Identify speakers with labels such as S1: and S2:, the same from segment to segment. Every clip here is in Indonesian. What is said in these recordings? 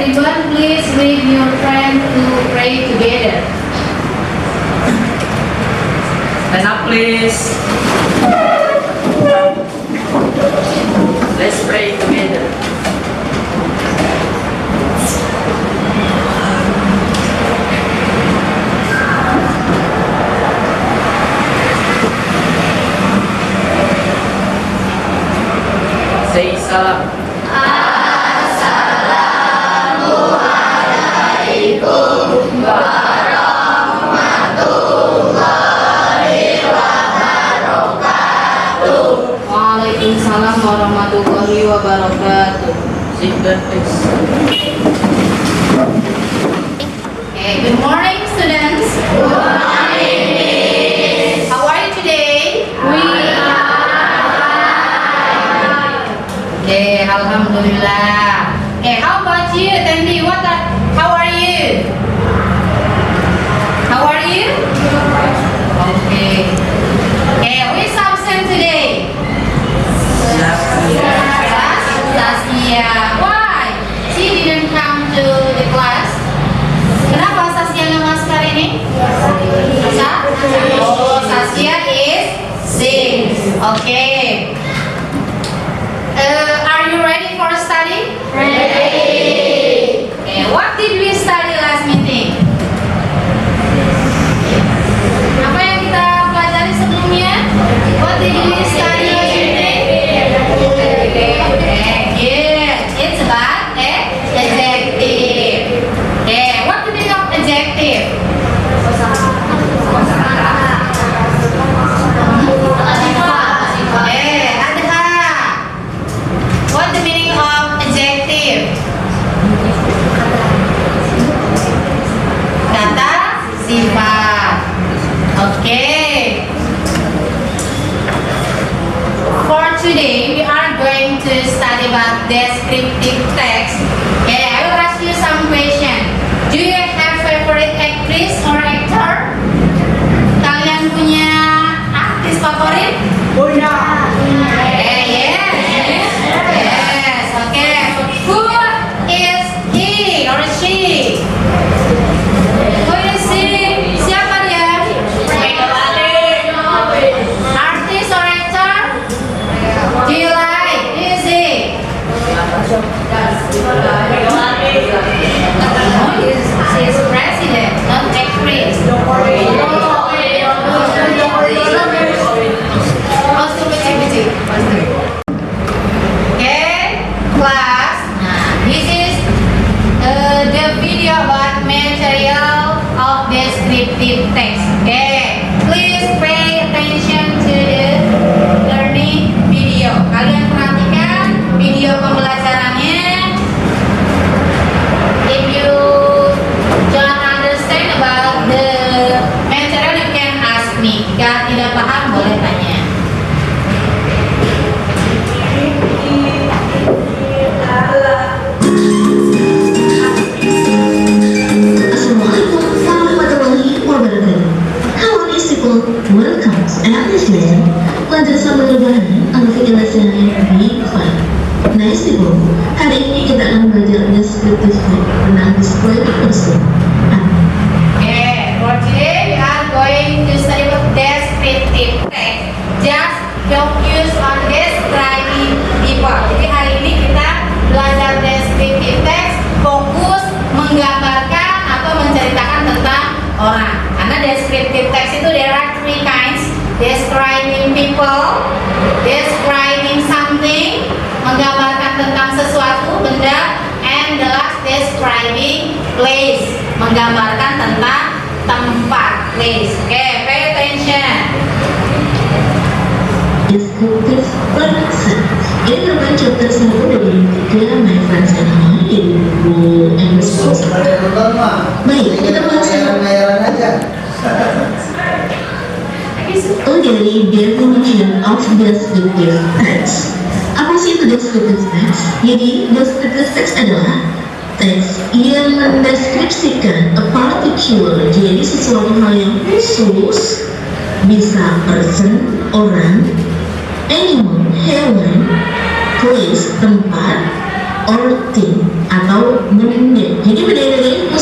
S1: everyone, please bring your friend to pray together.
S2: Stand up, please. Let's pray together. Say salam.
S1: Waalaikumsalam warahmatullahi wabarakatuh.
S2: Sit down, please.
S1: Okay, good morning, students. Good morning. How are you today? We are. Okay, alhamdulillah. Okay, how about you, Tandy? How are you? How are you? Okay. Okay, who is absent today? Saskia. Why? She didn't come to the class. Kenapa Saskia nggak masuk hari ini? Masa? Oh, Saskia is sick. Okay. Are you ready for study? Ready. Okay. What did we study last meeting? Apa yang kita pelajari sebelumnya? What did we study last meeting? Good. It's about adjective. Okay. What do you mean of adjective? Adha. What's the meaning of adjective? Kata sifat. Okay. For today, we are going to study about descriptive text. Okay, I will ask you some question. Do you have favorite actress or actor? Kalian punya artis favorit?
S2: Punya.
S1: Yes. Okay. Who is he or she? Who is he? Siapa dia? Artis or actor? Do you like? Who is he? No, she is president, not actress. Okay, class. This is the video about material of descriptive text. Okay, please pay attention to the learning video. Kalian perhatikan video pembelajarannya. If you don't understand about the material, you can ask me. Jika tidak paham, boleh tanya.
S3: Assalamualaikum warahmatullahi wabarakatuh. Halo istiqlal, welcome to English lesson. Madrasah Merbani Al-Fiqh lesson in B5. Nah istiqlal, hari ini kita akan belajar descriptive text tentang display person.
S1: Okay, for today we are going to study about descriptive text. Just focus on describing people. Jadi hari ini kita belajar descriptive text, fokus menggambarkan atau menceritakan tentang orang. Karena descriptive text itu there are three kinds: describing people, describing something, menggambarkan tentang sesuatu, benda, and the last describing place, menggambarkan tentang tempat, place. Okay, pay attention.
S3: Descriptive person. Ini merupakan chapter 1 dari tiga My Friends and I di buku English Course. Baik, kita langsung dari definition of descriptive text. Apa sih itu descriptive text? Jadi descriptive text adalah teks yang mendeskripsikan a particular, jadi sesuatu hal yang khusus, bisa person, orang, animal, hewan, place, tempat, or thing atau benda. Jadi benda-benda ini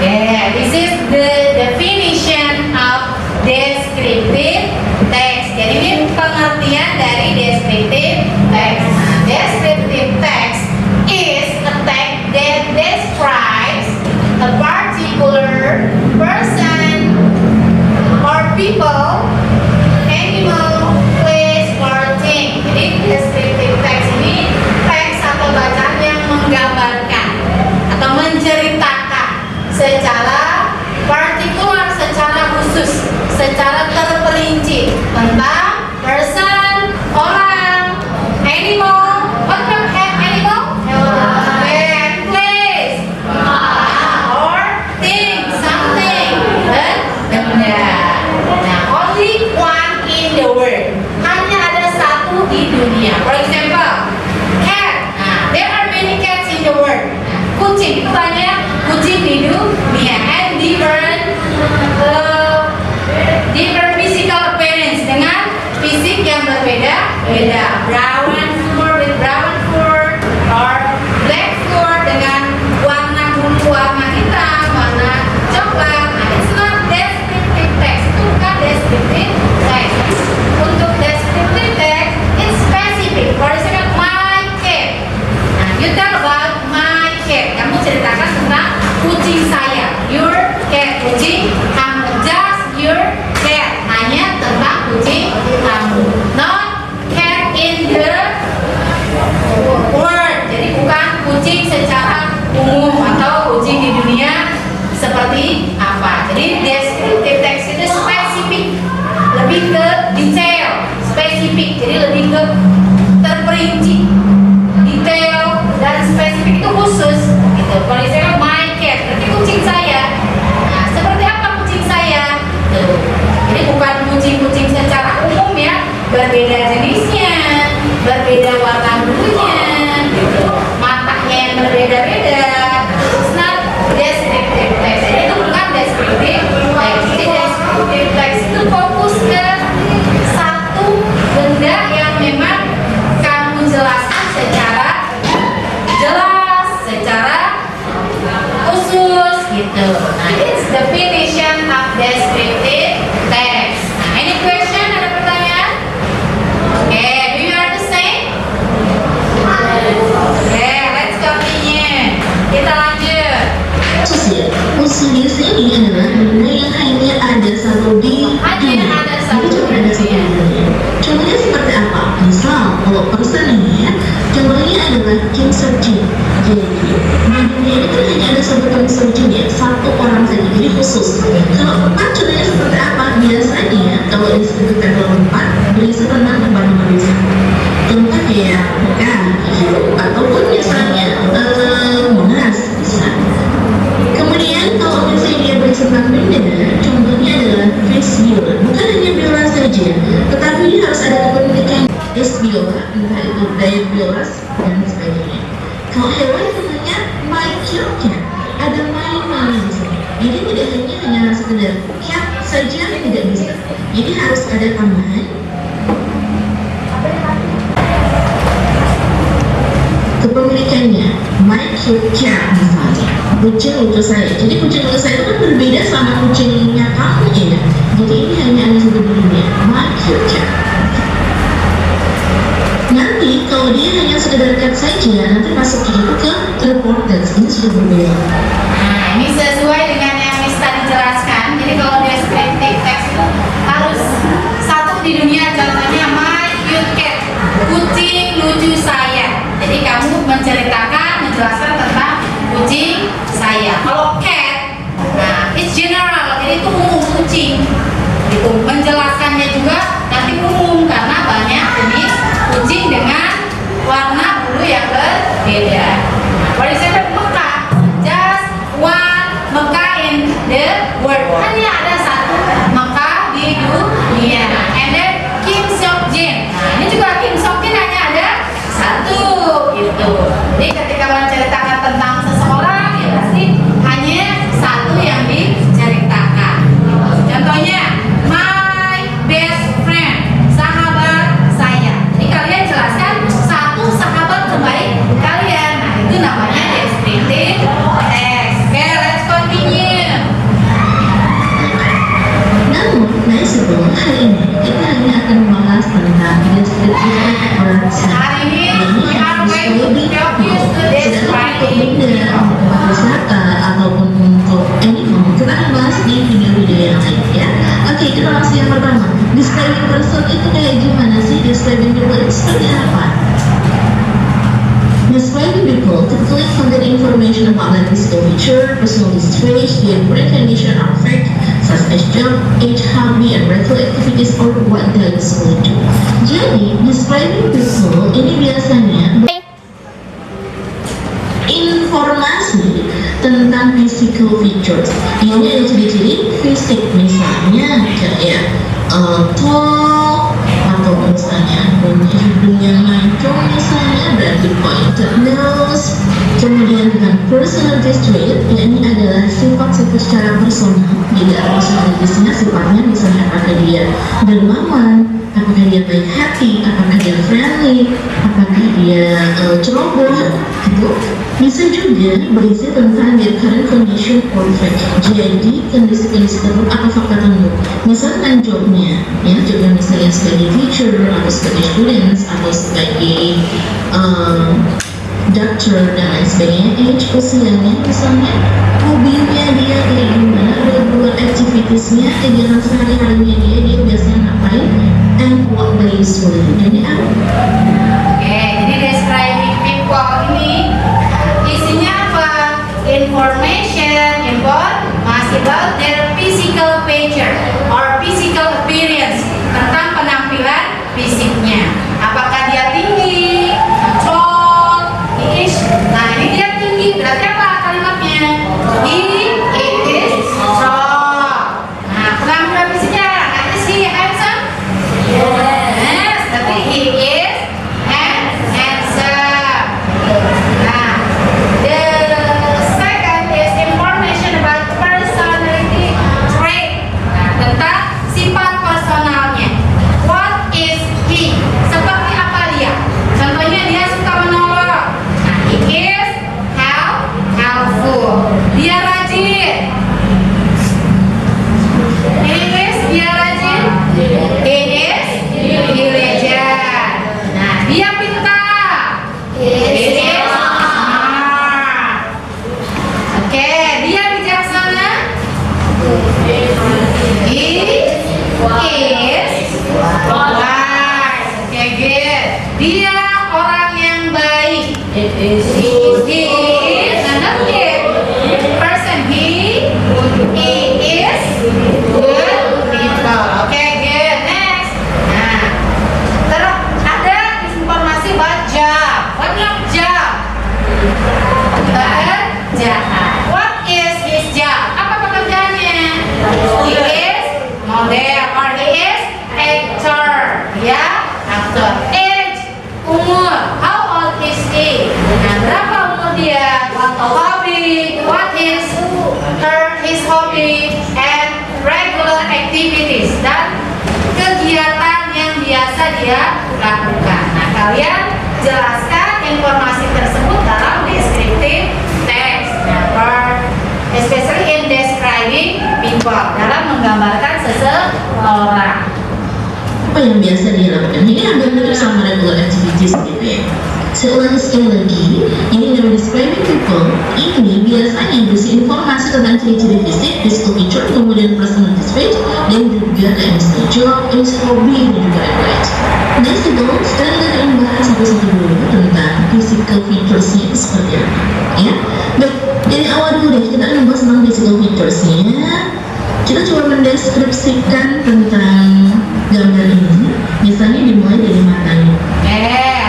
S1: Yeah, this is the definition of descriptive text. Jadi ini pengertian dari descriptive text. Nah, descriptive text is a text that describes a particular person or people, animal, place, or thing. Jadi descriptive text ini teks atau bacaan yang menggambarkan atau menceritakan secara partikular, secara khusus, secara terperinci tentang person, orang, animal, what kind of animal? And place, or thing, something, benda. Nah, only one in the world. Hanya ada satu di dunia. For example, cat. Nah, there are many cats in the world. Kucing, itu banyak kucing di dunia, and different physical appearance, dengan fisik yang berbeda-beda. Brown fur with brown fur, or black fur dengan warna bulu warna hitam, warna coklat. Nah, it's not descriptive text. Itu bukan descriptive text. Untuk descriptive text, it's specific. For example, my cat. Nah, you tell about my cat. Kamu ceritakan tentang kucing saya. Your cat, kucing kamu. Just your cat. Hanya tentang kucing kamu. Not cat in the world. Jadi bukan kucing secara umum atau kucing di dunia seperti apa. Jadi descriptive text itu spesifik, lebih ke detail, spesifik. Jadi lebih ke terperinci. Detail dan spesifik itu khusus gitu. Kalau misalnya my cat, berarti kucing saya. Nah, seperti apa kucing saya? Tuh. Jadi bukan kucing-kucing secara umum ya, berbeda jenisnya, berbeda warna bulunya, gitu. Matanya yang berbeda-beda. It's not descriptive text. Jadi itu bukan descriptive text. Jadi descriptive text itu fokus ke satu benda yang memang kamu jelaskan secara jelas, secara khusus gitu. Nah, it's definition of descriptive text. Nah, any question? Ada pertanyaan? Oke, do you understand? Oke, let's continue. Kita lanjut.
S3: Sosial. Usul di sini adalah benda yang hanya ada satu di dunia.
S1: Hanya ada satu
S3: Jadi cuma ada satu di dunia. Contohnya seperti apa? Misal, kalau person ini ya, contohnya adalah Kim Seok Jin. Jadi di dunia ini kan hanya ada satu Kim Seok Jin ya, satu orang saja. Jadi khusus. Kalau tempat contohnya seperti apa? Biasanya kalau disebutkan kalau tempat berisi tentang tempat-tempat wisata. Contoh kayak Mekah, ataupun misalnya Monas bisa. Kemudian kalau misalnya dia berisi tentang benda, contohnya adalah fish biola. Bukan hanya biola saja, tetapi dia harus ada kepemilikan fish biola, entah itu diet biola dan sebagainya. Kalau hewan tentunya mycocat, ada my di sini. Jadi tidak hanya sekedar cat saja tidak bisa. Jadi harus ada tambahan kepemilikannya. Mycocat misalnya, kucing lucu saya. Jadi kucing lucu saya itu kan berbeda sama kucingnya kamu ya. Jadi ini hanya ada satu di dunia. Mycocat. Nanti kalau dia hanya sekedar cat saja, nanti masuknya itu ke reported. Ini sudah berbeda.
S1: Nah, ini sesuai dengan yang Miss tadi jelaskan. Jadi kalau descriptive text itu harus satu di dunia. Contohnya my cute cat, kucing lucu saya. Jadi kamu menceritakan, menjelaskan tentang kucing saya. Kalau cat, nah it's general. Jadi itu umum kucing. Itu menjelaskannya juga nanti umum karena banyak jenis kucing dengan warna bulu yang berbeda. For example, Mekah, just one Mekah in the world. Hanya ada satu Mekah di dunia. And then Kim Seok Jin. Nah, ini juga Kim Seok Jin hanya ada satu gitu. Jadi ketika menceritakan Hari ini we are going to help you to describing
S3: tempat wisata ataupun untuk animal, kita akan bahas di video-video yang lain ya. Oke, kita langsung yang pertama. Describing person itu kayak gimana sih? Describing people itu seperti apa? Describing people typically contain information about their physical feature, personal traits, their brain condition or fact, such as job, age, hobby, and regular activities or what they usually do. Jadi, describing people ini biasanya informasi tentang physical features. Ini ada ciri-ciri fisik, misalnya kayak tall, atau misalnya punya hidung yang mancung, misalnya berarti pointed nose. Kemudian dengan personality trait, ini adalah sifat-sifat secara personal. Jadi ada personalitiesnya, sifatnya misalnya apakah dia dermawan, apakah dia baik hati, apakah dia friendly, apakah dia ceroboh, gitu. Bisa juga berisi tentang their current condition or fact. Jadi kondisi-kondisi tertentu atau fakta tertentu. Misalkan jobnya, ya jobnya misalnya sebagai teacher atau sebagai students atau sebagai doctor dan lain sebagainya. Age, usianya, misalnya hobinya dia kayak gimana, regular activitiesnya, kegiatan sehari-harinya dia biasanya ngapain, and what they usually do. Jadi apa?
S1: Oke, jadi describing people ini isinya apa? Information about their physical feature or physical appearance, tentang penampilan fisiknya. Apakah dia tinggi, tall, is. Nah ini dia tinggi, berarti apa kalimatnya? He is tall. Nah penampilan fisiknya, nanti si handsome. Yes, berarti he is handsome. Nah, the second is information about personality trait. Nah, tentang sifat personalnya. What is he? Seperti apa dia? Contohnya dia suka menolong. Nah, he is helpful. Dia rajin. Dia rajin. He is diligent. Nah, dia pintar. He is smart. Oke, dia bijaksana. He is wise. Oke, good. Dia orang yang baik.
S2: It is
S1: He is another person. He is good people. Oke, good. Next. Nah, terus ada informasi about job. What is job? Pekerjaan. What is his job? Apa pekerjaannya? He is model or he is actor. Ya, aktor. Age, umur. How old is he? Nah, berapa umur dia? Hobby. What is his hobby? And regular activities. Dan kegiatan yang biasa dia lakukan. Nah, kalian jelaskan informasi tersebut dalam descriptive text. Nah, especially in describing people, dalam menggambarkan seseorang.
S3: Apa yang biasa dia lakukan? Ini hampir mirip sama regular activities gitu ya. Saya ulangi sekali lagi, ini dalam describing people ini biasanya berisi informasi tentang ciri-ciri fisik, physical feature, kemudian personality trait, dan juga kayak misalnya job, age, hobi, dan juga regular. Next itu, sekarang kita akan bahas satu-satu dulu tentang physical features-nya itu seperti apa ya. Baik, dari awal dulu deh, kita akan bahas tentang physical features-nya. Kita coba mendeskripsikan tentang gambar ini, misalnya dimulai dari matanya.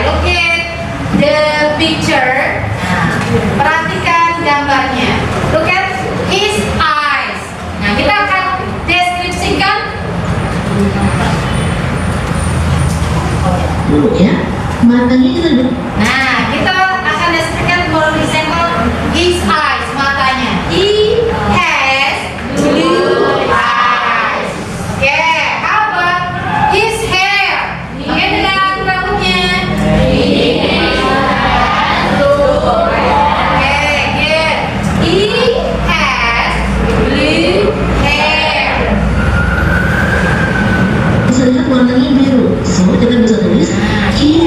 S1: Look at the picture. Nah, perhatikan gambarnya. Look at his eyes. Nah, kita akan deskripsikan
S3: Dulu ya, matanya kita lihat.
S1: Nah, kita akan deskripsikan for example his eyes, matanya. He has blue eyes. Oke, how about his hair? Ini adalah rambutnya. Oke, good. He has blue hair.
S3: Bisa lihat warnanya biru, so kita bisa tulis he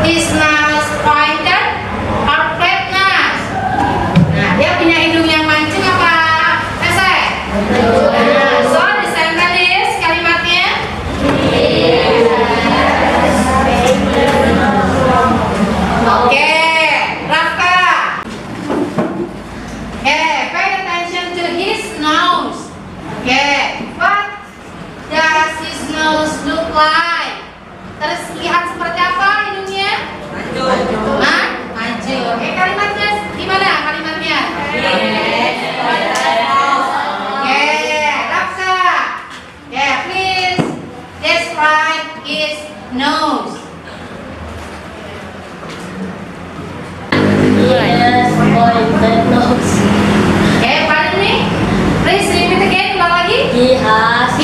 S1: his nose pointed or flat nose. Nah, dia punya hidung yang mancung apa pesek? Nah, so the sentence is kalimatnya oke, Rafka. Pay attention to his nose. What does his nose look like? Terlihat seperti apa hidungnya? Hah? Maju. Kalimatnya gimana kalimatnya? Rafka. Please describe his nose.
S4: Yes, pointed nose.
S1: Pardon me. Please repeat again. Ulang lagi.
S4: He has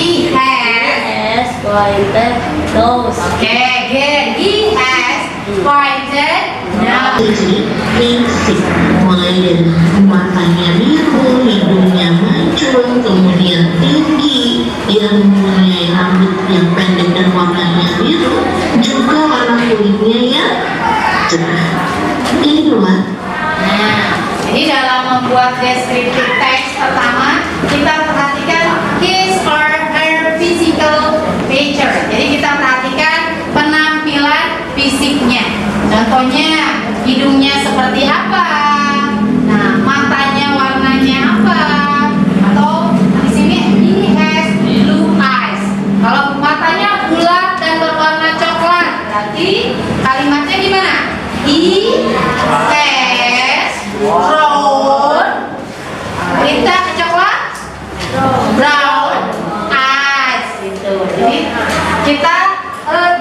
S4: pointed nose.
S1: Good. He has pointed nose.
S3: Jadi, prinsip mulai dari matanya biru, hidungnya mancung, kemudian tinggi, dia mempunyai rambut yang pendek dan warnanya biru, juga warna kulitnya yang cerah. Ini dua.
S1: Nah, jadi dalam membuat descriptive text pertama, kita perhatikan his or her physical feature. Jadi kita perhatikan penampilan fisiknya. Contohnya, hidungnya seperti apa? Nah, matanya warnanya apa? Atau di sini he has blue eyes. Kalau matanya bulat dan berwarna coklat, berarti kalimatnya gimana? He has brown. Kita coklat? Brown eyes gitu. Jadi kita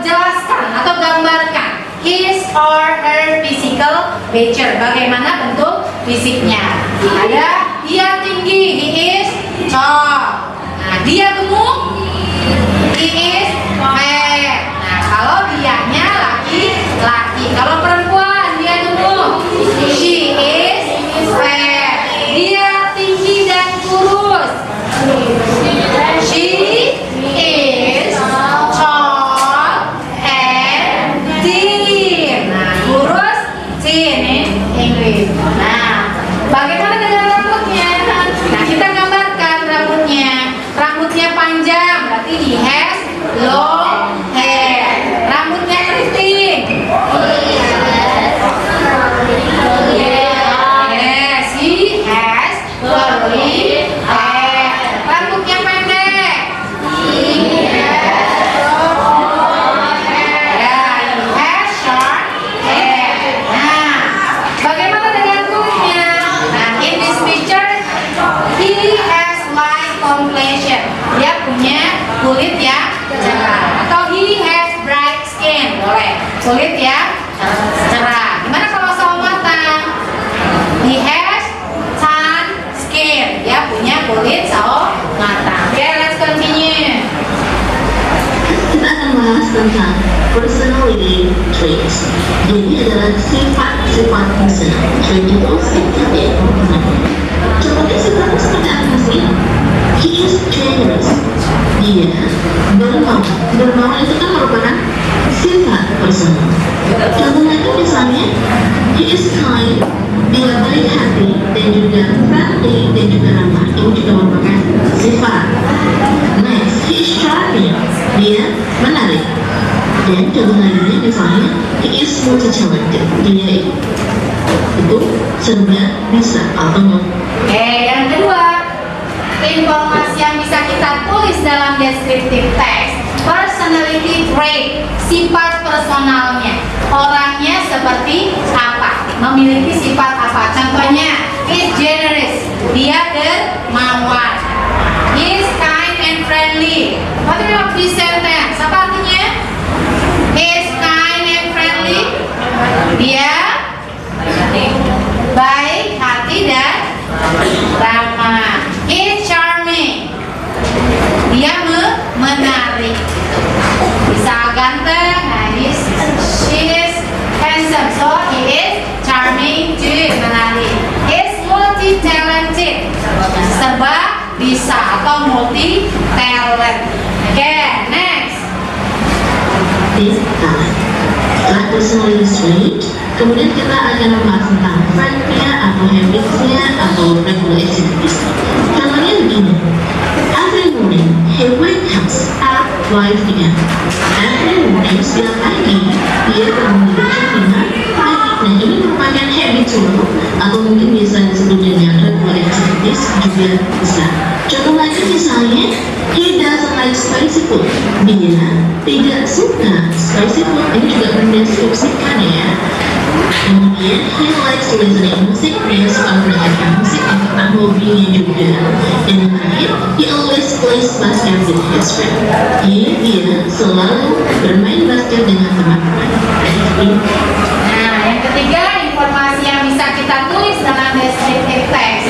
S1: jelaskan atau gambarkan his or her physical feature. Bagaimana bentuk fisiknya? Ada dia tinggi, he is tall. Nah, dia gemuk, he is fat. Nah, kalau dianya laki-laki. Kalau perempuan dia gemuk, she is fat. Dia tinggi dan kurus, she is tall and thin. Nah, kurus, thin in English. Nah, bagaimana dengan rambutnya? Nah, kita gambarkan rambutnya. Rambutnya panjang, berarti he has long hair. Rambutnya keriting. Yes, he has curly hair. Rambutnya pendek. He has short hair. Nah, bagaimana dengan kulitnya? Nah, in this picture, he has light complexion. Dia punya kulit yang cerah. Atau he has bright skin. Boleh. Kulit yang cerah. Gimana kalau sawo matang? He has tan skin. Dia punya kulit sawo matang. Let's continue.
S3: Kita akan bahas tentang personality traits. Jadi adalah sifat-sifat personal. Trait itu sifat yaitu penampilan. Contohnya sifatnya seperti apa sih? He is generous. Dia dermawan. Dermawan itu kan merupakan sifat personal. Contohnya itu misalnya he is kind. Dia very happy dan juga friendly dan juga ramah. Itu juga merupakan sifat. Next, he is charming. Dia menarik. Dan contoh lainnya misalnya he is multi-talented. Dia itu serba bisa atau
S1: Yang kedua, informasi yang bisa kita tulis dalam descriptive text, personality trait, sifat personalnya. Orangnya seperti apa? Memiliki sifat apa? Contohnya, is generous. Dia dermawan. He is kind and friendly. What do you mean of this sentence? Apa artinya? He is kind and friendly. Dia baik hati dan ramah. He is charming. Dia menarik. Bisa ganteng. Nah, she is handsome. So he is charming too. Menarik. He is multi-talented. Serba bisa atau multi-talent. Oke, next.
S3: talent. Setelah personality trait, kemudian kita akan membahas tentang fact-nya atau habits-nya atau regular activities. Contohnya begini. Every morning, he wakes up at 5 p.m. Every morning, setiap pagi, dia memiliki dengan pagi. Nah, ini merupakan habit dulu, atau mungkin bisa disebut dengan regular activities juga bisa. Contoh lagi misalnya, he doesn't like spicy food. Dia tidak suka spicy food. Ini juga mendeskripsikan ya. Kemudian, he likes listening music. Dia suka mendengarkan musik, karena hobinya juga. Dan yang terakhir, he always plays basket with his friend. Dia selalu bermain basket dengan teman-teman.
S1: Nah, yang ketiga, informasi yang bisa kita tulis dalam descriptive text.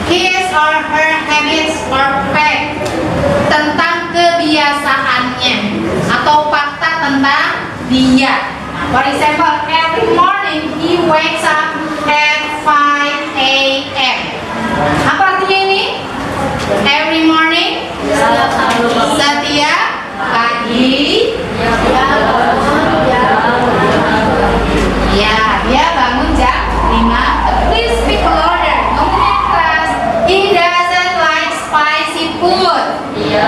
S1: His or her habits or fact, tentang kebiasaannya atau fakta tentang dia. For example, every morning he wakes up at 5 a.m. Apa artinya ini? Every morning, setiap pagi. Ya, dia bangun jam 5. Please speak louder. Ngomong yang keras. He doesn't like spicy food. Dia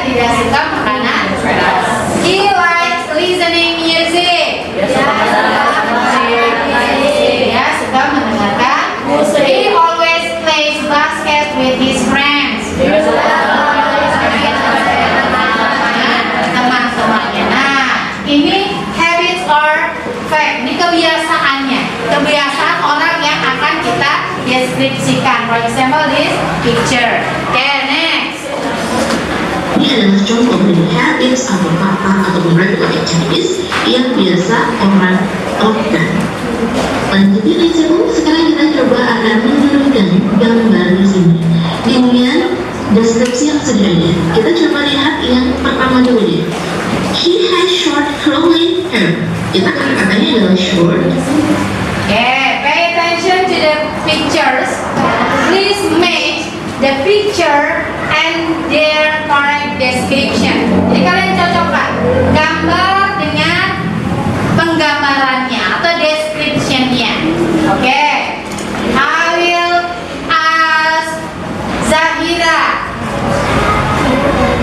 S1: tidak suka makanan keras. He likes listening music. Dia suka mendengarkan musik. He always plays basket with his friends. Teman-temannya. Nah, ini habits or fact. Ini kebiasaannya. Kebiasaan orang yang akan kita deskripsikan. For example, this picture. Okay, next.
S3: Ini adalah contoh dari habits atau fakta atau regular activities yang biasa orang lakukan. Lanjutin aja Bu, sekarang kita coba akan menurunkan gambar di sini dengan deskripsi yang sudah ada. Kita coba lihat yang pertama dulu ya. He has short curly hair. Kita kata-katanya adalah short.
S1: Okay, pay attention to the pictures. Please match the picture and their correct description. Jadi kalian cocokkan gambar dengan penggambarannya atau description-nya. Oke. I will ask Zahira.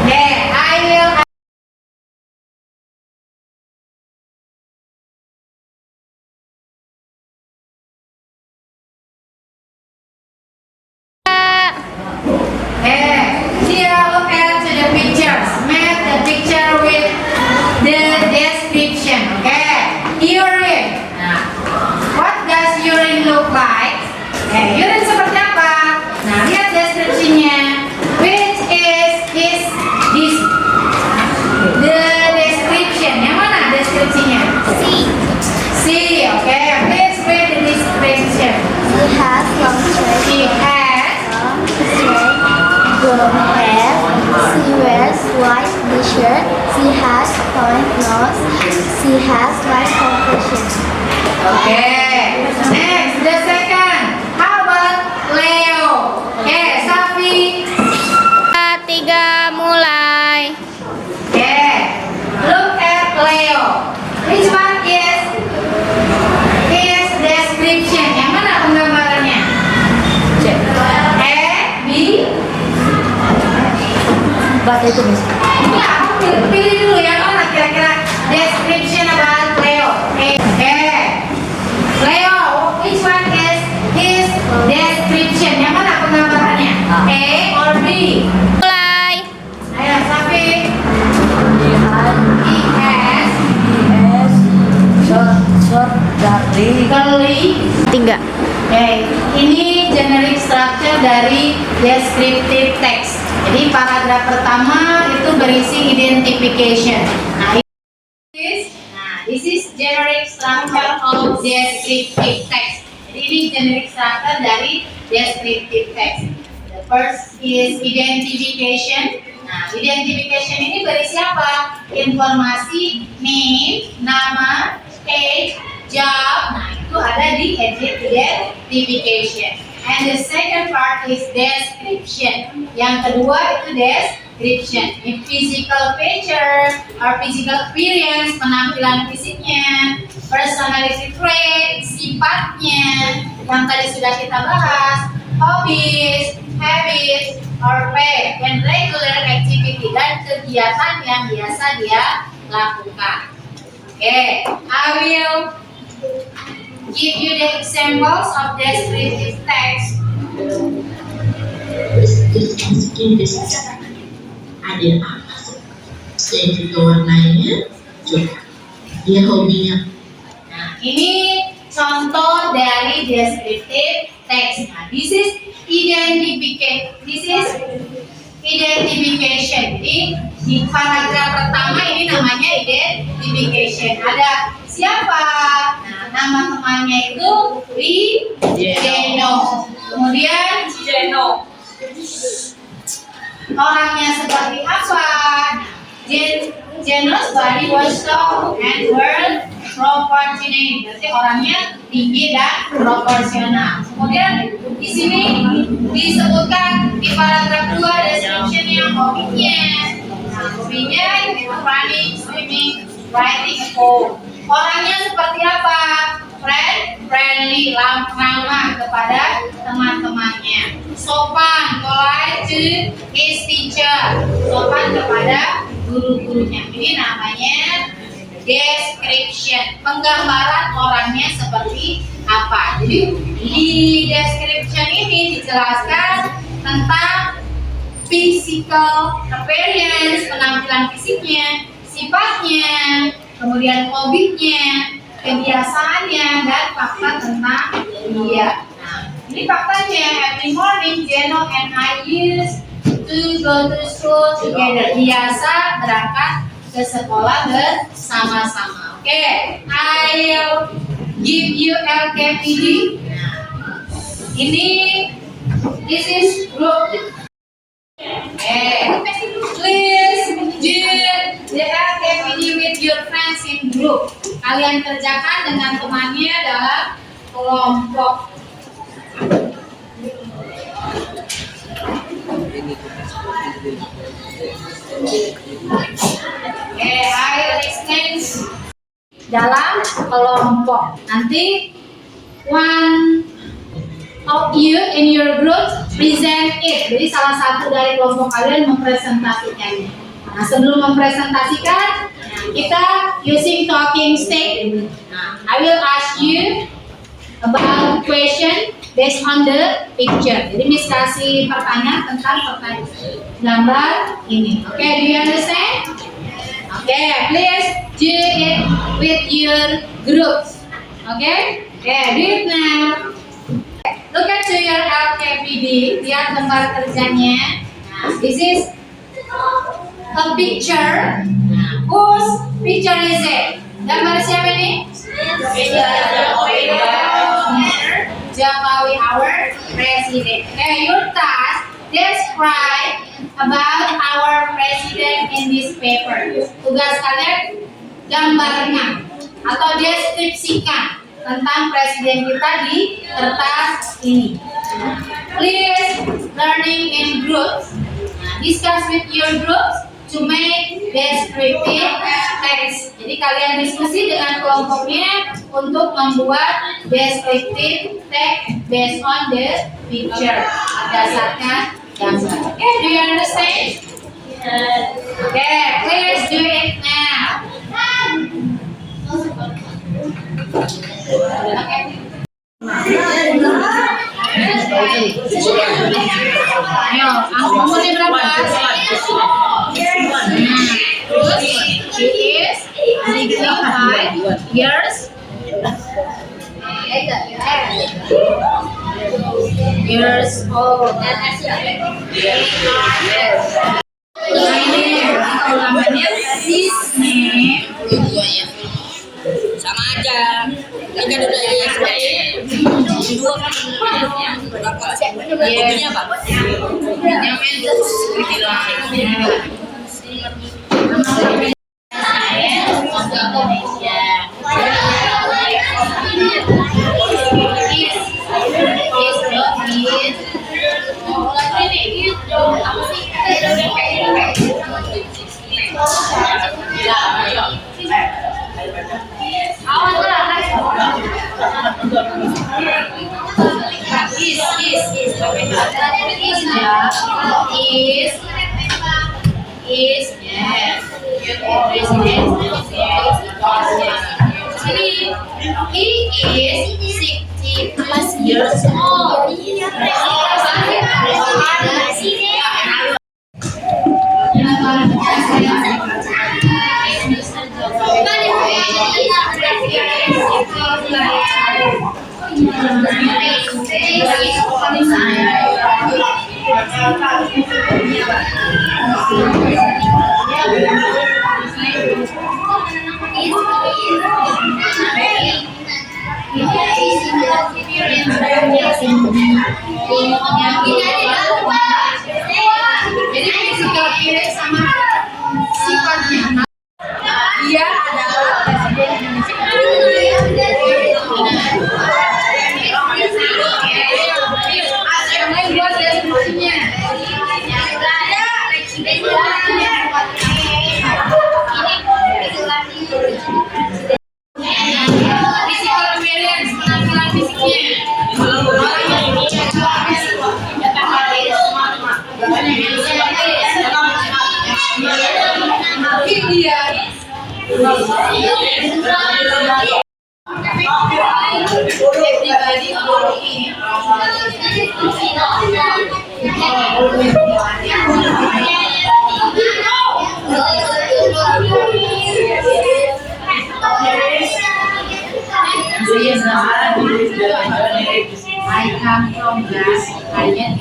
S1: I will here look at to the pictures. Match the picture with the description. Okay. Urine. Nah, what does urine look like? Urine seperti apa? Nah, lihat deskripsinya. Which is this the description? Yang mana deskripsinya? C. Okay. Please read the description.
S5: He has long straight
S1: She has
S5: brown hair. She wears white t-shirt. She has point nose. She has light complexion.
S1: Okay. Next, the second. How about Leo? Okay, Safi.
S5: 3 mulai.
S1: Okay. Look at Leo. Which one is his description? Yang mana penggambarannya? A, B.
S4: Bahasa itu Miss.
S1: Ya, pilih dulu yang mana kira-kira description about Leo. Okay. Leo, which one is his description? Yang mana penggambarannya? A or B?
S5: Mulai.
S1: Ayo, Safi.
S4: He has
S1: He has
S4: short curly
S5: 3.
S1: Okay, ini generic structure dari descriptive text. Jadi paragraf pertama itu berisi identification. This is generic structure of descriptive text. Jadi ini generic structure dari descriptive text. The first is identification. Nah, identification ini berisi apa? Informasi, name, nama, age, job. Nah, itu ada di identification. And the second part is description. Yang kedua itu description. In physical feature or physical appearance, penampilan fisiknya, personality trait, sifatnya, yang tadi sudah kita bahas, hobbies, habits, or pay, and regular activity, dan kegiatan yang biasa dia lakukan. Okay, I will give you the examples of descriptive text.
S3: Ada apa sih? Dan juga warnanya juga. Dia hobinya.
S1: Nah, ini contoh dari descriptive text. Nah, this is identification. Jadi di paragraf pertama ini namanya identification. Ada siapa? Nah, nama temannya itu Geno. Kemudian
S2: Geno.
S1: orangnya seperti apa? Geno's body was tall and well proportionate. Berarti orangnya tinggi dan proporsional. Kemudian di sini disebutkan di paragraf 2 description yang hobinya. Nah, hobinya itu running, swimming, writing a poem. Orangnya seperti apa? Friendly, ramah kepada teman-temannya. Sopan, polite to his teacher. Sopan kepada guru-gurunya. Ini namanya description. Penggambaran orangnya seperti apa. Jadi di description ini dijelaskan tentang physical appearance, penampilan fisiknya, sifatnya, kemudian hobinya, kebiasaannya, dan fakta tentang dia. Nah, ini faktanya. Every morning, Geno and I used to go to school together. Biasa berangkat ke sekolah bersama-sama. Oke, I'll give you LKPD. Nah, ini this is group. Please do the LKPD with your friends in group. Kalian kerjakan dengan temannya dalam kelompok. I will explain dalam kelompok. Nanti one of you in your group present it. Jadi salah satu dari kelompok kalian mempresentasikannya. Nah, sebelum mempresentasikan, kita using talking stage. Nah, I will ask you about question based on the picture. Jadi Miss kasih pertanyaan tentang gambar ini. Okay, do you understand? Okay, please do it with your groups. Okay, do it now. Look at your LKPD. Lihat gambar kerjanya. Nah, this is a picture. Whose picture is it? Gambar siapa ini? Jokowi, our president. Okay, your task, describe about our president in this paper. Tugas kalian gambarkan atau deskripsikan tentang presiden kita di kertas ini. Please learning in groups. Discuss with your groups to make descriptive text. Jadi kalian diskusi dengan kelompoknya untuk membuat descriptive text based on the picture, berdasarkan gambar. Okay, do you understand? Okay, please do it now. Okay. Ayo, umurnya berapa? She is 65 years old. Ini namanya Disney.
S4: Sama aja. Ini kan udah ya dua kan. Hobinya apa?
S1: Indonesia. Is yes. President he is 60 years old. Jadi physical appearance sama sifatnya. Dia adalah presiden Indonesia. Yang lain buat deskripsinya. Physical appearance, penampilan fisiknya. Dia everybody I come from Gas. Kalian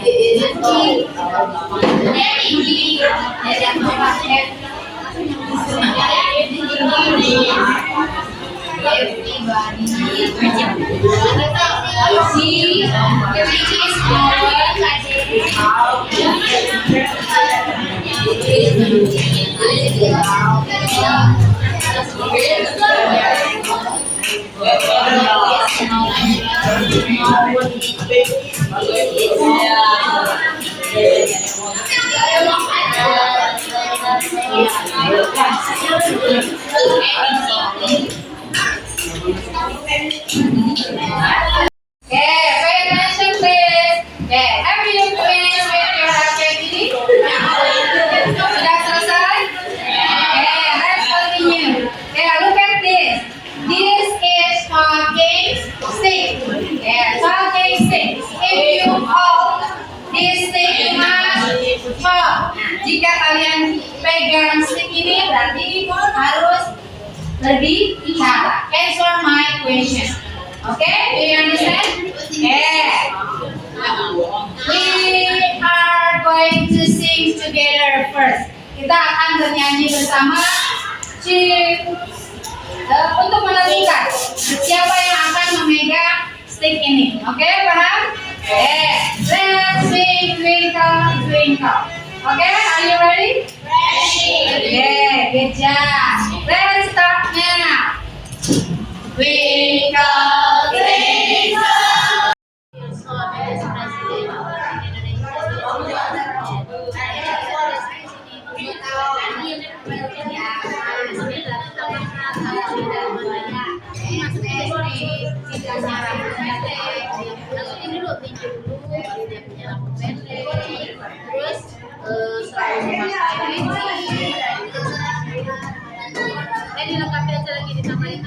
S1: Okay, pay attention please. Okay, have you finished with your activity? Sudah selesai? Okay, let's continue. Okay, look at this. This is talking stick. Yeah, talking stick. If you hold this stick, you must hold. Jika kalian pegang stick ini, berarti harus lebih bicara. Answer my question. Okay, do you understand? Yeah. We are going to sing together first. Kita akan bernyanyi bersama untuk menentukan siapa yang akan memegang stick ini. Oke, paham? Yeah. Let's sing Twinkle Twinkle. Okay, are you ready? Ready. Okay, good job. Let's start now. Twinkle, twinkle. Dilengkapi aja lagi ditambahin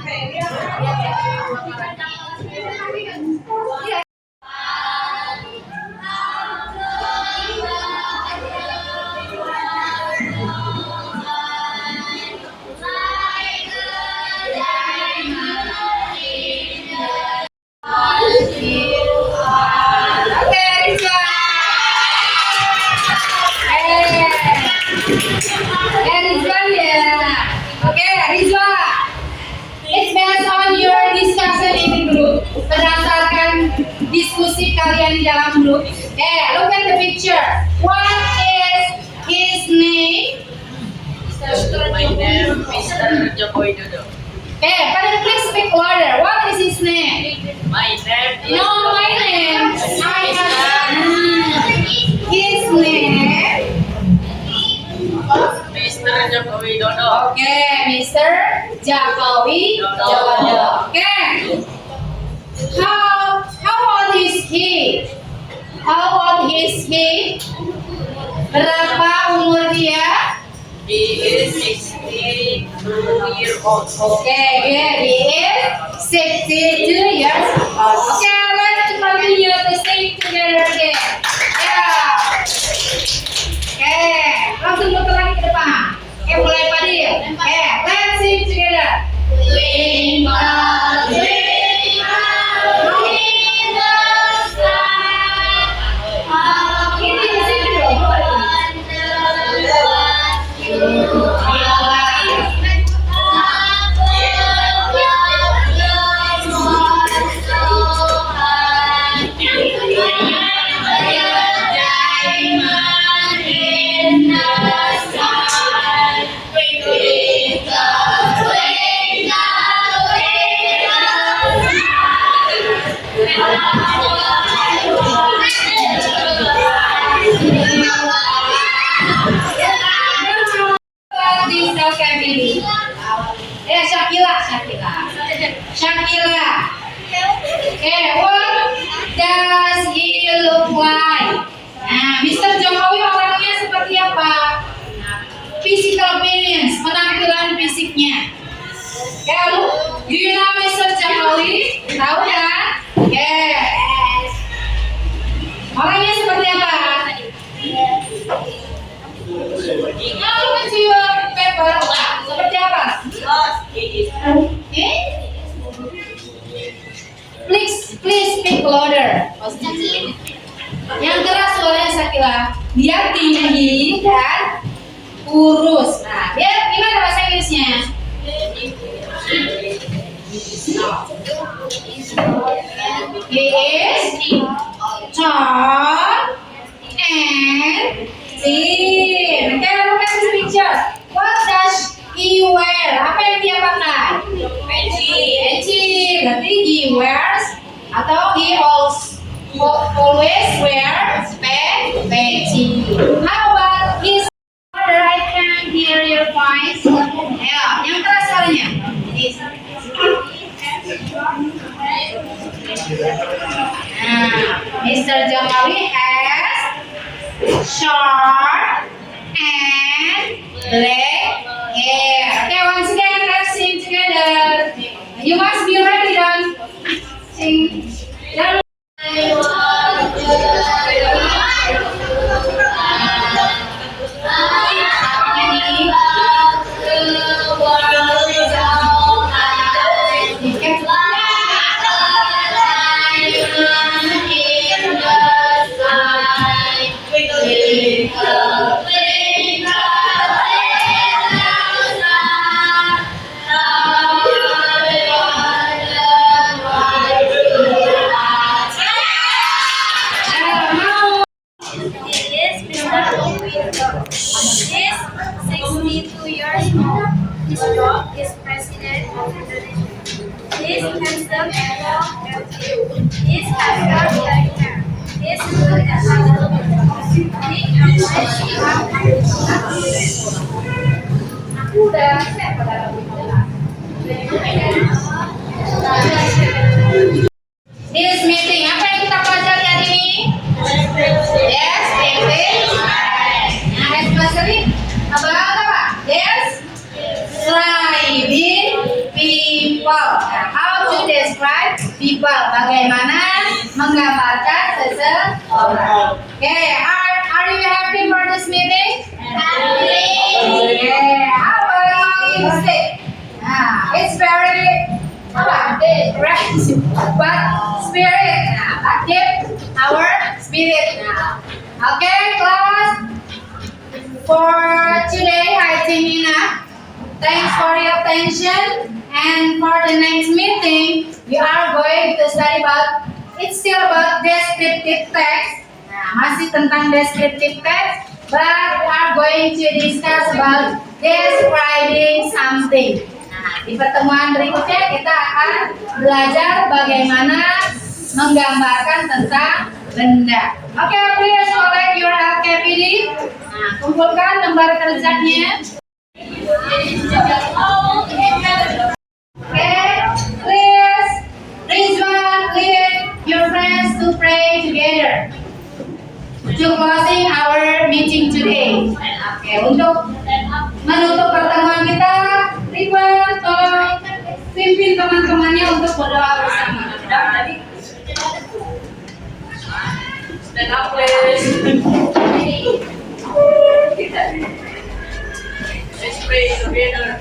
S1: diskusi kalian di dalam grup. Look at the picture. What is his name?
S2: My name is Mr. Joko Widodo.
S1: Can you please speak louder? What is his name?
S2: My name is
S1: No, my name. His name.
S2: Mr. Joko Widodo.
S1: Okay, Mr. Jokowi Dodo. Okay. How old is he? How old is he? Berapa umur dia?
S2: He is 62 years old.
S1: Okay, good. He is 62 years old. Okay, let's continue to sing together again. Yeah. Okay, langsung muter lagi ke depan. Okay, mulai Fadil. Okay, let's sing together. Twinkle, twinkle in the sky, how Shakila. Okay, what does he look like? Nah, Mr. Jokowi orangnya seperti apa? Nah, physical appearance, penampilan fisiknya. Okay, do you know Mr. Jokowi? Tahu kan? Yes. Orangnya seperti apa? Now look at your paper. Seperti apa? Okay? Please speak louder. Yang keras suaranya Sakila. Dia tinggi dan kurus. Nah, dia gimana bahasa Inggrisnya? He is tall and thin. Okay, look at this picture. What does he wear? Apa yang dia pakai? Peci. Berarti he wears atau he always wears peci. How about his mother? I can hear your voice. Ya, yang keras suaranya. Mr. Jokowi has short and black hair. Okay, once again, let's sing together. You must be ready, Don. Sing.
S5: Is 62 years old. His job is president of Indonesia. Is handsome and long and cute. Is has short black hair. Is good at household. He employs Aku udah set pada lagu itu.
S1: This meeting, apa yang kita pelajari hari ini? Yes, nah, especially about apa? Describing people. Nah, how to describe people? Bagaimana menggambarkan seseorang? Okay, are you happy for this meeting? Happy. Yeah, how about music? Nah, it's very but spirit. Nah, keep our spirit. Nah, okay, class. For today, I think enough. Thanks for your attention. And for the next meeting, we are going to study about. It's still about descriptive text. Nah, masih tentang descriptive text, but we are going to discuss about describing something. Di pertemuan berikutnya kita akan belajar bagaimana menggambarkan tentang benda. Oke, please collect your LKPD. Nah, kumpulkan lembar kerjanya. Oke, please Rizwan, lead your friends to pray together. to closing our meeting today. Oke, untuk menutup pertemuan kita, Ridwan tolong pimpin teman-temannya untuk berdoa bersama.
S2: Stand up, please. Let's pray together.